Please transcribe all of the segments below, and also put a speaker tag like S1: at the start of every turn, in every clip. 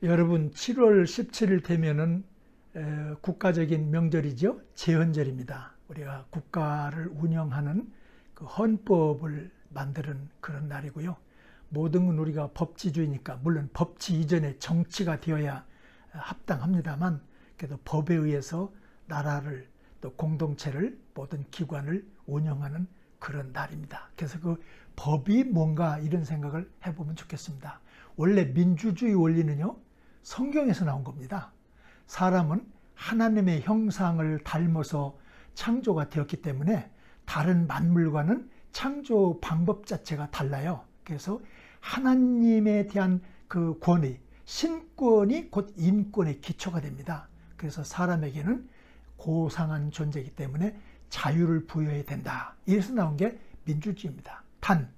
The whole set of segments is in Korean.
S1: 여러분 7월 17일 되면은 국가적인 명절이죠. 제헌절입니다. 우리가 국가를 운영하는 그 헌법을 만드는 그런 날이고요. 모든 건 우리가 법치주의니까 물론 법치 이전에 정치가 되어야 합당합니다만 그래도 법에 의해서 나라를 또 공동체를 모든 기관을 운영하는 그런 날입니다. 그래서 그 법이 뭔가 이런 생각을 해보면 좋겠습니다. 원래 민주주의 원리는요, 성경에서 나온 겁니다. 사람은 하나님의 형상을 닮아서 창조가 되었기 때문에 다른 만물과는 창조 방법 자체가 달라요. 그래서 하나님에 대한 그 권위, 신권이 곧 인권의 기초가 됩니다. 그래서 사람에게는 고상한 존재이기 때문에 자유를 부여해야 된다. 이래서 나온 게 민주주의입니다. 단,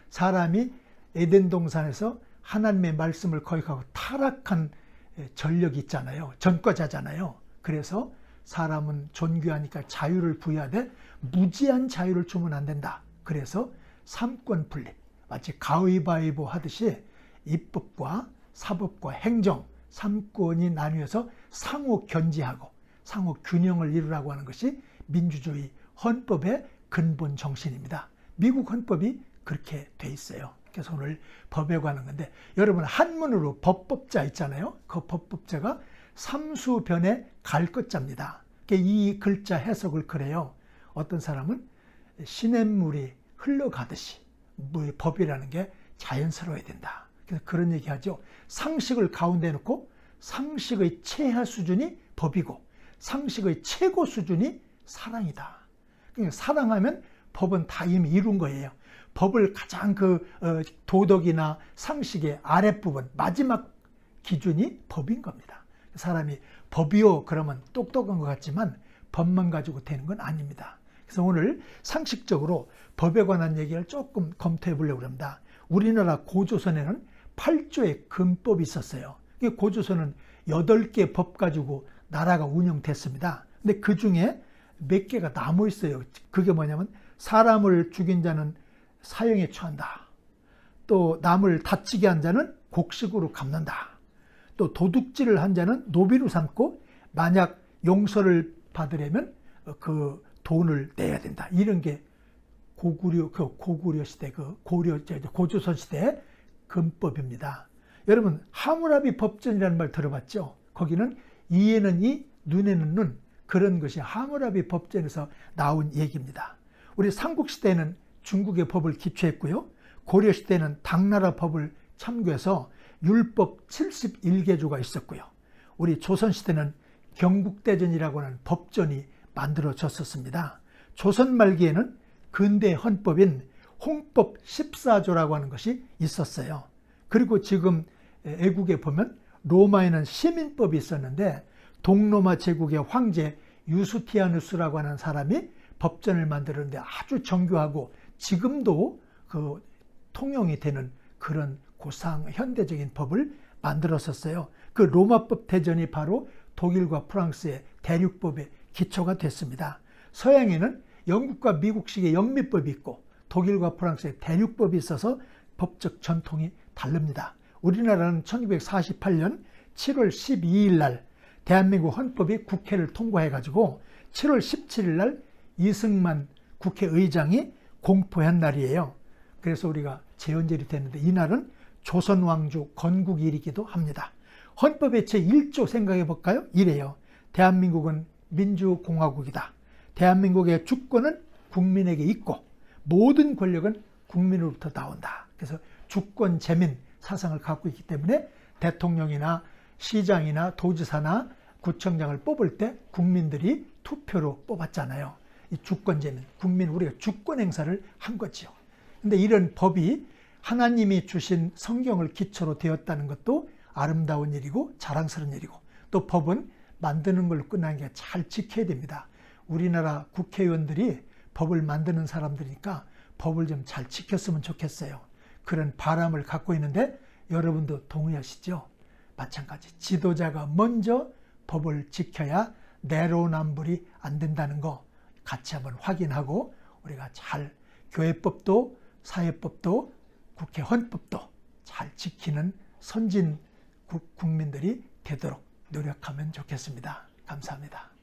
S1: 사람이 에덴 동산에서 하나님의 말씀을 거역하고 타락한 전력이 있잖아요. 전과자잖아요. 그래서 사람은 존귀하니까 자유를 부여하되 무지한 자유를 주면 안 된다. 그래서 삼권 분립, 마치 가위바위보 하듯이 입법과 사법과 행정, 삼권이 나뉘어서 상호 견지하고 상호 균형을 이루라고 하는 것이 민주주의 헌법의 근본 정신입니다. 미국 헌법이 그렇게 돼 있어요. 그래서 오늘 법에 관한 건데, 여러분 한문으로 법법자 있잖아요. 그 법법자가 삼수변의 갈것자입니다. 이 글자 해석을 그래요. 어떤 사람은 시냇물이 흘러가듯이 법이라는 게 자연스러워야 된다. 그래서 그런 얘기하죠. 상식을 가운데 놓고 상식의 최하 수준이 법이고 상식의 최고 수준이 사랑이다. 그러니까 사랑하면 법은 다 이미 이룬 거예요. 법을 가장 도덕이나 상식의 아랫부분, 마지막 기준이 법인 겁니다. 사람이 법이요 그러면 똑똑한 것 같지만 법만 가지고 되는 건 아닙니다. 그래서 오늘 상식적으로 법에 관한 얘기를 조금 검토해 보려고 합니다. 우리나라 고조선에는 8조의 금법이 있었어요. 고조선은 8개 법 가지고 나라가 운영됐습니다. 근데 그 중에 몇 개가 남아 있어요. 그게 뭐냐면 사람을 죽인 자는 사형에 처한다. 또 남을 다치게 한 자는 곡식으로 갚는다. 또 도둑질을 한 자는 노비로 삼고 만약 용서를 받으려면 그 돈을 내야 된다. 이런 게 고구려 시대, 고조선 시대의 금법입니다. 여러분 하무라비 법전이라는 말 들어봤죠? 거기는 이에는 이, 눈에는 눈, 그런 것이 하무라비 법전에서 나온 얘기입니다. 우리 삼국시대에는 중국의 법을 기초했고요. 고려시대에는 당나라 법을 참고해서 율법 71개조가 있었고요. 우리 조선시대는 경국대전이라고 하는 법전이 만들어졌었습니다. 조선 말기에는 근대 헌법인 홍법 14조라고 하는 것이 있었어요. 그리고 지금 애국에 보면 로마에는 시민법이 있었는데 동로마 제국의 황제 유스티아누스라고 하는 사람이 법전을 만들었는데 아주 정교하고 지금도 그 통용이 되는 그런 고상 현대적인 법을 만들었었어요. 그 로마법 대전이 바로 독일과 프랑스의 대륙법의 기초가 됐습니다. 서양에는 영국과 미국식의 영미법이 있고 독일과 프랑스의 대륙법이 있어서 법적 전통이 다릅니다. 우리나라는 1948년 7월 12일 날 대한민국 헌법이 국회를 통과해가지고 7월 17일 날 이승만 국회의장이 공포한 날이에요. 그래서 우리가 제헌절이 됐는데 이날은 조선왕조 건국일이기도 합니다. 헌법의 제1조 생각해 볼까요? 이래요. 대한민국은 민주공화국이다. 대한민국의 주권은 국민에게 있고 모든 권력은 국민으로부터 나온다. 그래서 주권 재민 사상을 갖고 있기 때문에 대통령이나 시장이나 도지사나 구청장을 뽑을 때 국민들이 투표로 뽑았잖아요. 이 주권 재민, 국민 우리가 주권 행사를 한 거지요. 근데 이런 법이 하나님이 주신 성경을 기초로 되었다는 것도 아름다운 일이고 자랑스러운 일이고, 또 법은 만드는 걸로 끝나는 게 잘 지켜야 됩니다. 우리나라 국회의원들이 법을 만드는 사람들이니까 법을 좀 잘 지켰으면 좋겠어요. 그런 바람을 갖고 있는데 여러분도 동의하시죠? 마찬가지 지도자가 먼저 법을 지켜야 내로남불이 안 된다는 거 같이 한번 확인하고 우리가 잘 교회법도 사회법도 국회 헌법도 잘 지키는 선진 국민들이 되도록 노력하면 좋겠습니다. 감사합니다.